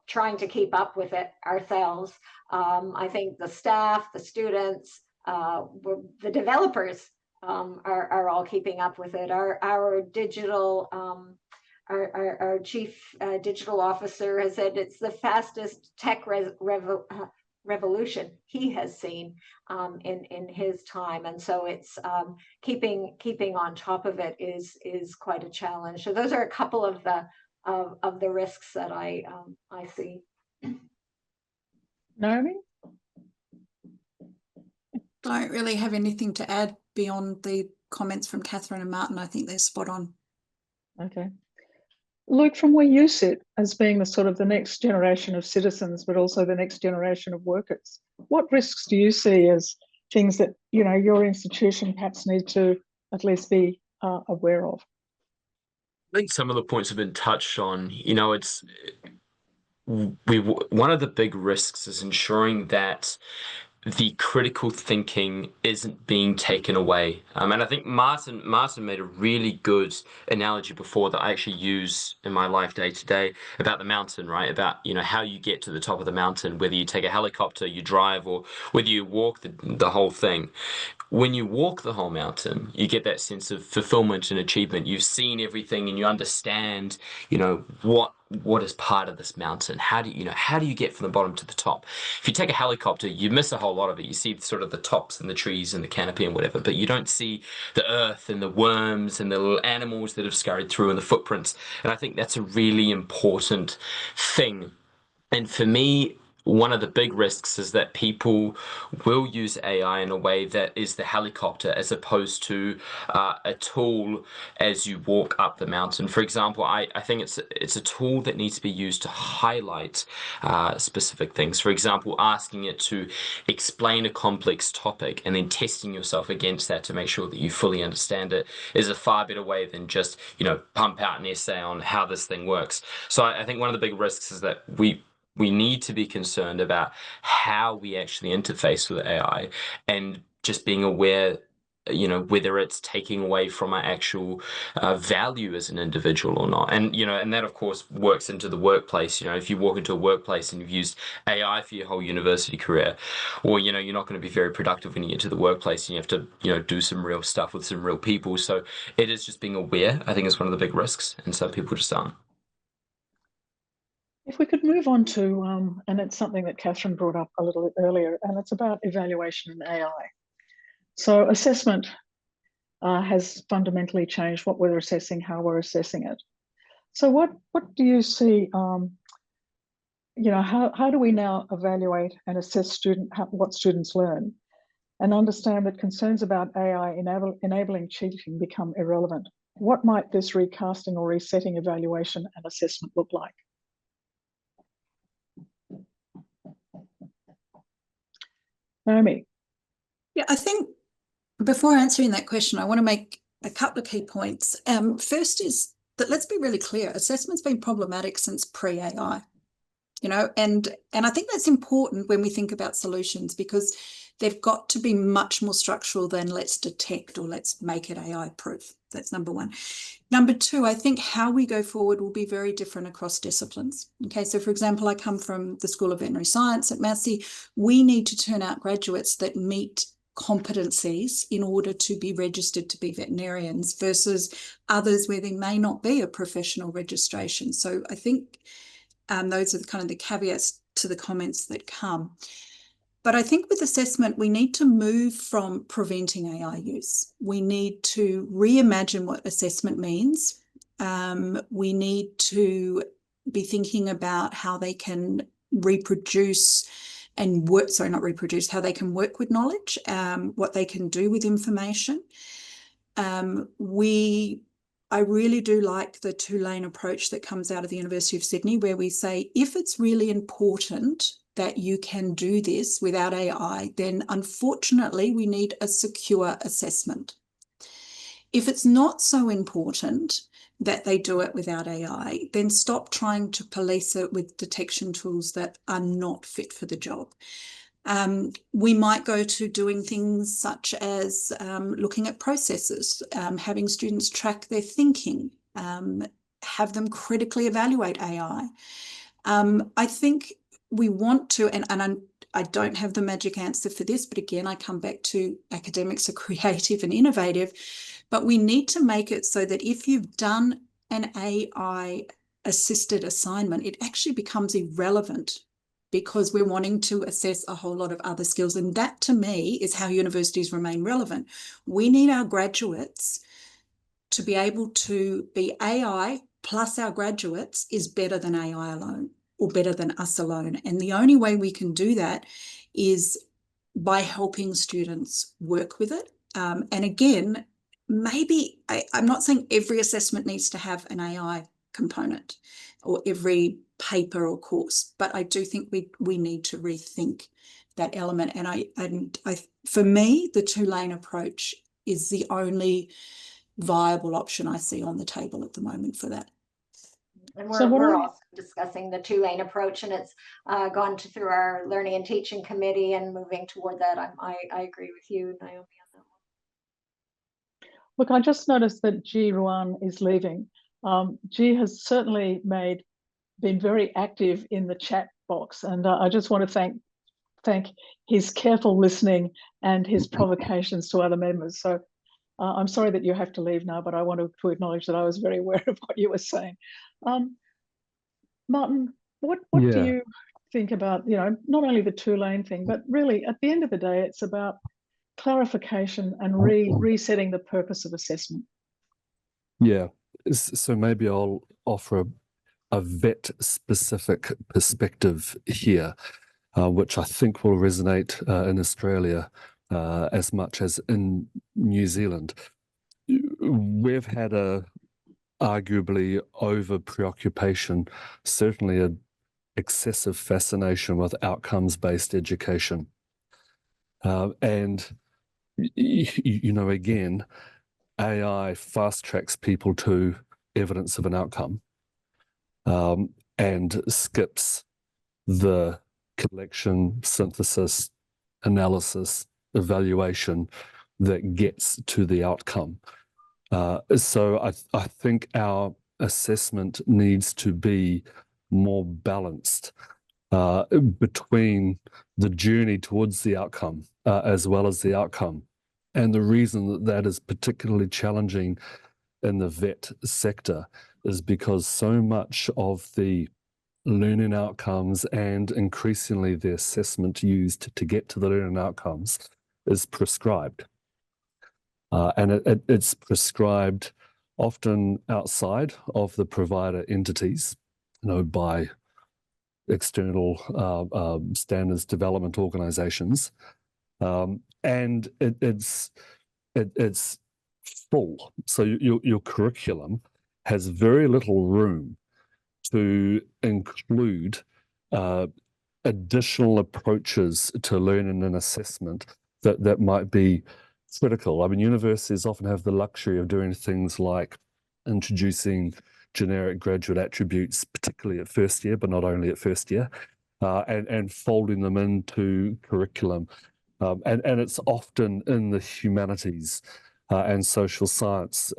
trying to keep up with it ourselves. I think the staff, the students, the developers are all keeping up with it. Our digital, our chief digital officer has said it's the fastest tech revolution he has seen in his time, and so it's keeping on top of it is quite a challenge. So those are a couple of the risks that I see. Naomi? I don't really have anything to add beyond the comments from Catherine and Martin. I think they're spot on. Okay. Luke, from where you sit as being the sort of the next generation of citizens, but also the next generation of workers, what risks do you see as things that, you know, your institution perhaps need to at least be aware of? I think some of the points have been touched on. You know, one of the big risks is ensuring that the critical thinking isn't being taken away. And I think Martin made a really good analogy before that I actually use in my life day to day about the mountain, right? About, you know, how you get to the top of the mountain, whether you take a helicopter, you drive, or whether you walk the whole thing. When you walk the whole mountain, you get that sense of fulfillment and achievement. You've seen everything and you understand, you know, what is part of this mountain. How do you get from the bottom to the top? If you take a helicopter, you miss a whole lot of it. You see sort of the tops and the trees and the canopy and whatever, but you don't see the earth and the worms and the little animals that have scurried through and the footprints. And I think that's a really important thing. And for me, one of the big risks is that people will use AI in a way that is the helicopter as opposed to a tool as you walk up the mountain. For example, I think it's a tool that needs to be used to highlight specific things. For example, asking it to explain a complex topic and then testing yourself against that to make sure that you fully understand it is a far better way than just, you know, pump out an essay on how this thing works. So I think one of the big risks is that we need to be concerned about how we actually interface with AI and just being aware, you know, whether it's taking away from our actual value as an individual or not. And, you know, and that of course works into the workplace. You know, if you walk into a workplace and you've used AI for your whole university career, or, you know, you're not going to be very productive when you get to the workplace and you have to, you know, do some real stuff with some real people. So it is just being aware, I think, is one of the big risks. And some people just aren't. If we could move on to, and it's something that Catherine brought up a little bit earlier, and it's about evaluation in AI. So assessment has fundamentally changed what we're assessing, how we're assessing it. So what do you see, you know, how do we now evaluate and assess what students learn and understand that concerns about AI enabling cheating become irrelevant? What might this recasting or resetting evaluation and assessment look like? Naomi. Yeah, I think before answering that question, I want to make a couple of key points. First is that let's be really clear, assessment's been problematic since pre-AI, you know, and I think that's important when we think about solutions because they've got to be much more structural than let's detect or let's make it AI proof. That's number one. Number two, I think how we go forward will be very different across disciplines. Okay, so for example, I come from the School of Veterinary Science at Massey. We need to turn out graduates that meet competencies in order to be registered to be veterinarians versus others where there may not be a professional registration. So I think those are kind of the caveats to the comments that come. But I think with assessment, we need to move from preventing AI use. We need to reimagine what assessment means. We need to be thinking about how they can reproduce and work, sorry, not reproduce, how they can work with knowledge, what they can do with information. I really do like the two-lane approach that comes out of the University of Sydney, where we say, if it's really important that you can do this without AI, then unfortunately we need a secure assessment. If it's not so important that they do it without AI, then stop trying to police it with detection tools that are not fit for the job. We might go to doing things such as looking at processes, having students track their thinking, have them critically evaluate AI. I think we want to, and I don't have the magic answer for this, but again, I come back to academics are creative and innovative, but we need to make it so that if you've done an AI assisted assignment, it actually becomes irrelevant, because we're wanting to assess a whole lot of other skills. And that, to me, is how universities remain relevant. We need our graduates to be able to be AI plus our graduates is better than AI alone, or better than us alone. And the only way we can do that is by helping students work with it. And again, maybe, I'm not saying every assessment needs to have an AI component or every paper or course, but I do think we need to rethink that element. And I for me, the two-lane approach is the only viable option I see on the table at the moment for that. And we're also discussing the two-lane approach, and it's gone through our learning and teaching committee and moving toward that. I agree with you, Naomi, on that one. Look, I just noticed that G. Ruan is leaving. G has certainly been very active in the chat box, and I just want to thank his careful listening and his provocations to other members. So I'm sorry that you have to leave now, but I want to acknowledge that I was very aware of what you were saying. Martin, what do you think about, not only the two-lane thing, but really at the end of the day, it's about clarification and resetting the purpose of assessment. Yeah, so maybe I'll offer a vet-specific perspective here, which I think will resonate in Australia as much as in New Zealand. We've had a arguably over-preoccupation, certainly an excessive fascination with outcomes-based education. And, again, AI fast-tracks people to evidence of an outcome and skips the collection, synthesis, analysis, evaluation that gets to the outcome. So I think our assessment needs to be more balanced between the journey towards the outcome as well as the outcome. And the reason that is particularly challenging in the vet sector is because so much of the learning outcomes and increasingly the assessment used to get to the learning outcomes is prescribed. And it's prescribed often outside of the provider entities, by external standards development organizations. And it's full. So your curriculum has very little room to include additional approaches to learning and assessment that might be critical. I mean, universities often have the luxury of doing things like introducing generic graduate attributes, particularly at first year, but not only at first year, and folding them into curriculum. And it's often in the humanities and social science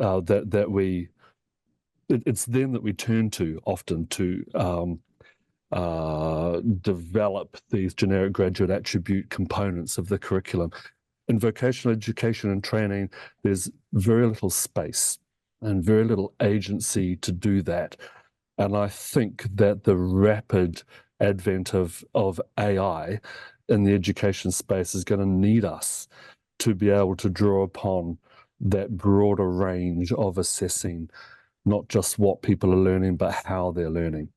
it's them that we turn to often to develop these generic graduate attribute components of the curriculum. In vocational education and training, there's very little space and very little agency to do that. And I think that the rapid advent of AI in the education space is going to need us to be able to draw upon that broader range of assessing not just what people are learning, but how they're learning.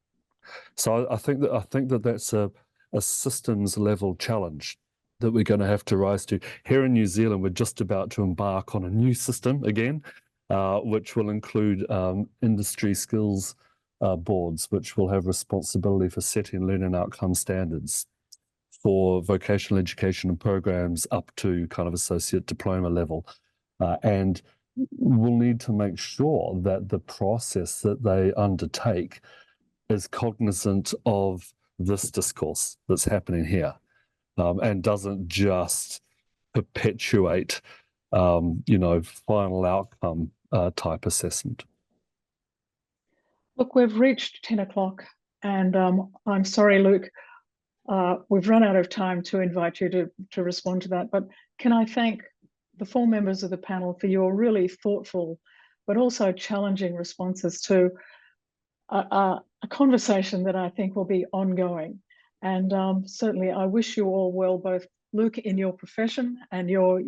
So I think that that's a systems level challenge that we're going to have to rise to. Here in New Zealand, we're just about to embark on a new system again, which will include industry skills boards, which will have responsibility for setting learning outcome standards for vocational education and programs up to kind of associate diploma level. And we'll need to make sure that the process that they undertake is cognizant of this discourse that's happening here, and doesn't just perpetuate, final outcome type assessment. Look, we've reached 10 o'clock, and I'm sorry, Luke, we've run out of time to invite you to respond to that, but can I thank the 4 members of the panel for your really thoughtful but also challenging responses to a conversation that I think will be ongoing. And certainly I wish you all well, both Luke in your profession and your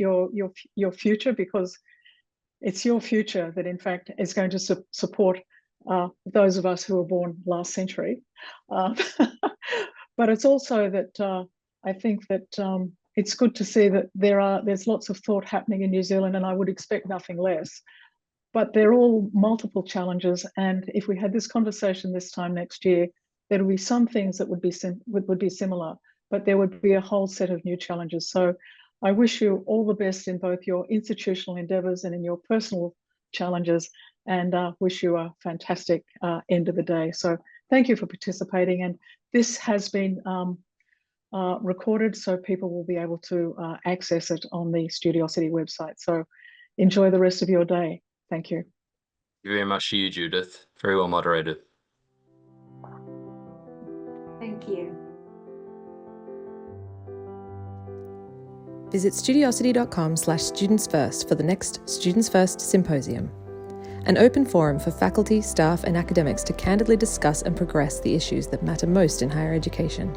future, because it's your future that in fact is going to support those of us who were born last century. But it's also that I think that it's good to see that there's lots of thought happening in New Zealand, and I would expect nothing less. But they're all multiple challenges, and if we had this conversation this time next year, there would be some things that would be similar, but there would be a whole set of new challenges. So I wish you all the best in both your institutional endeavours and in your personal challenges, and wish you a fantastic end of the day. So thank you for participating, and this has been recorded, so people will be able to access it on the Studiosity website. So enjoy the rest of your day. Thank you. Thank you very much to you, Judyth. Very well moderated. Thank you. Visit studiosity.com/studentsfirst for the next Students First Symposium, an open forum for faculty, staff and academics to candidly discuss and progress the issues that matter most in higher education.